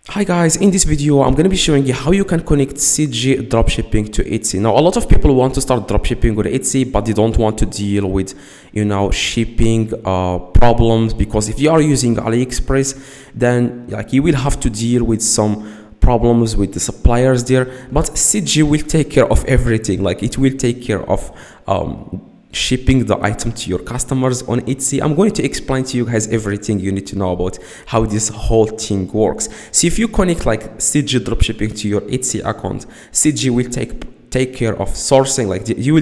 Hi guys, in this video I'm going to be showing you how you can connect CJ dropshipping to Etsy. Now a lot of people want to start dropshipping with Etsy, but they don't want to deal with shipping problems, because if you are using AliExpress, then you will have to deal with some problems with the suppliers there. But CJ will take care of everything. It will take care of shipping the item to your customers on Etsy. I'm going to explain to you guys everything you need to know about how this whole thing works. So if you connect CJ dropshipping to your Etsy account, CJ will take care of sourcing. You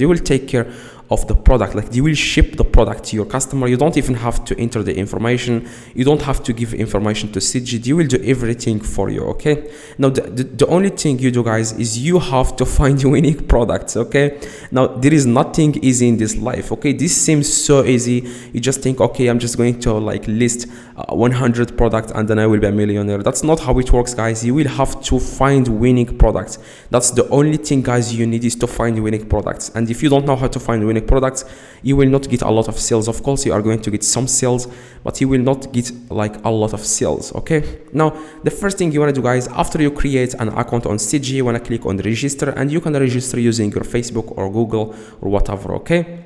will take care of the product. You will ship the product to your customer. You don't even have to enter the information. You don't have to give information to CJ. They will do everything for you. Okay, now the only thing you do, guys, is you have to find unique products. Okay, now there is nothing easy in this life. Okay, this seems so easy. You just think, okay, I'm just going to list 100 products and then I will be a millionaire. That's not how it works, guys. You will have to find winning products. That's the only thing, guys, you need, is to find winning products. And if you don't know how to find winning products, you will not get a lot of sales. Of course, you are going to get some sales, but you will not get a lot of sales. Okay, now the first thing you want to do, guys, after you create an account on CJ, you want to click on register, and you can register using your Facebook or Google or whatever. Okay,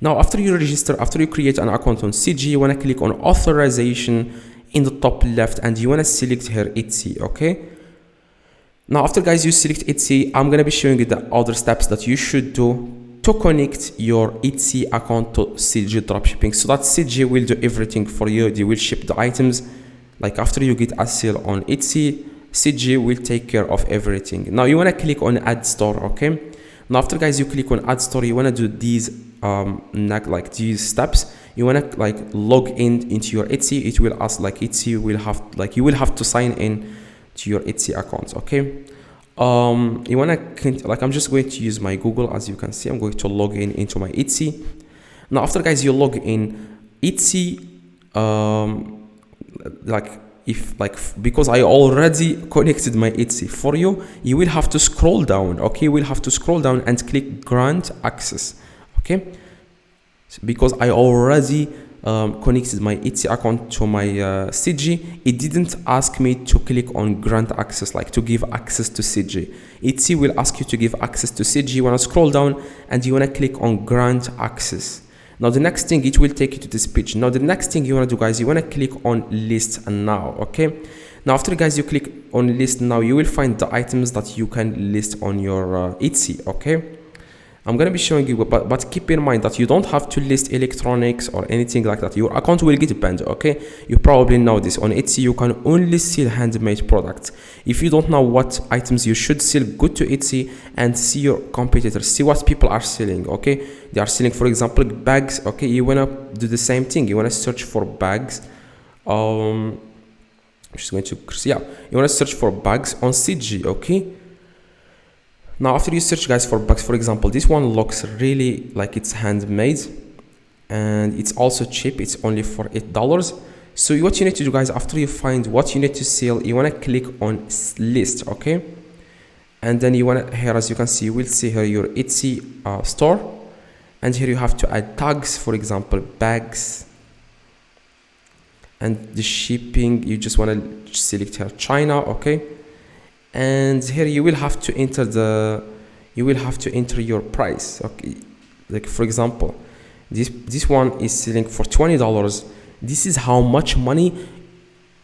now after you register, after you create an account on CJ, you want to click on authorization in the top left, and you want to select here Etsy. Okay, now after, guys, you select Etsy, I'm going to be showing you the other steps that you should do to connect your Etsy account to CJ dropshipping, so that CJ will do everything for you. They will ship the items. After you get a sale on Etsy, CJ will take care of everything. Now you want to click on add store. Okay, now after, guys, you click on add store, you want to do these these steps. You want to log in into your Etsy. It will ask Etsy will have you will have to sign in to your Etsy account. Okay, you want to I'm just going to use my Google. As you can see, I'm going to log in into my Etsy. Now after, guys, you log in Etsy, because I already connected my Etsy for you, you will have to scroll down. Okay, you will have to scroll down and click grant access. Okay, because I already connected my Etsy account to my CJ, it didn't ask me to click on grant access, to give access to CJ. Etsy will ask you to give access to CJ. You want to scroll down and you want to click on grant access. Now the next thing, it will take you to this page. Now the next thing you want to do, guys, you want to click on list now. Okay, now after, guys, you click on list now, you will find the items that you can list on your Etsy. Okay, I'm going to be showing you, but keep in mind that you don't have to list electronics or anything like that. Your account will get banned. Okay, you probably know this. On Etsy, you can only sell handmade products. If you don't know what items you should sell, go to Etsy and see your competitors, see what people are selling. Okay, they are selling, for example, bags. Okay, you want to do the same thing. You want to search for bags. I'm just going to, you want to search for bags on CJ. Okay, now after you search, guys, for bags, for example, this one looks really like it's handmade, and it's also cheap. It's only for $8. So what you need to do, guys, after you find what you need to sell, you want to click on list. Okay, and then you want to, here, as you can see, you will see here your Etsy store, and here you have to add tags, for example, bags, and the shipping, you just want to select here China. Okay, and here you will have to enter your price. Okay, for example, this one is selling for $20. This is how much money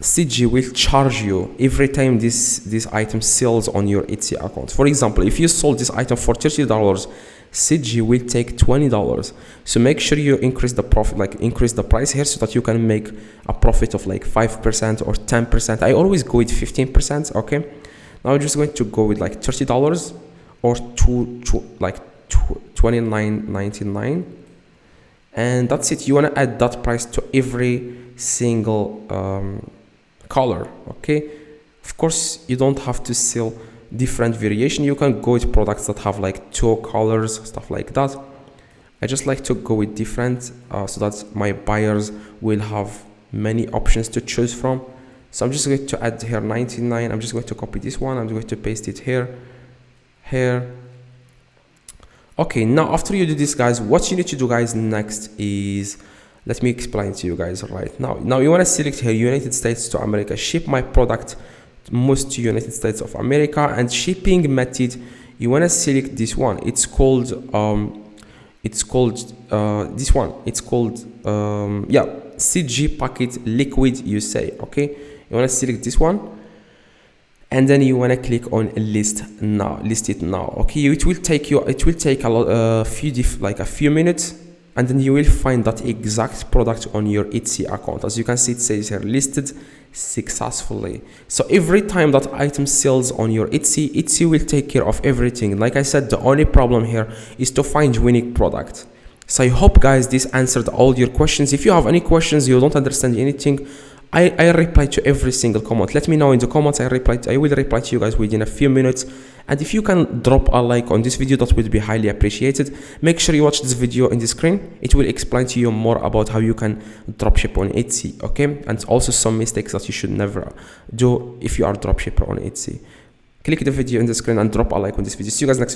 CJ will charge you every time this item sells on your Etsy account. For example, if you sold this item for $30, CJ will take $20. So make sure you increase the profit, increase the price here, so that you can make a profit of 5% or 10%. I always go with 15%. Okay, now I'm just going to go with $30 or $29.99, and that's it. You want to add that price to every single color. Okay, of course, you don't have to sell different variation. You can go with products that have 2 colors, stuff like that. I just like to go with different, so that my buyers will have many options to choose from. So I'm just going to add here 99. I'm just going to copy this one. I'm going to paste it here. Okay, now after you do this, guys, what you need to do, guys, next is Let me explain to you guys right now. Now you want to select here United States to America, ship my product most to United States of America, and shipping method, you want to select this one. It's called this one. It's called yeah, CG packet liquid, you say. Okay, you want to select this one, and then you want to click on list it now. Okay, it will take a few minutes, and then you will find that exact product on your Etsy account. As you can see, it says here listed successfully. So every time that item sells on your Etsy will take care of everything. Like I said, the only problem here is to find unique product. So I hope, guys, this answered all your questions. If you have any questions, you don't understand anything, I reply to every single comment. Let me know in the comments. I will reply to you guys within a few minutes. And if you can drop a like on this video, that would be highly appreciated. Make sure you watch this video in the screen. It will explain to you more about how you can dropship on Etsy, okay? And also some mistakes that you should never do if you are a dropshipper on Etsy. Click the video in the screen and drop a like on this video. See you guys next video.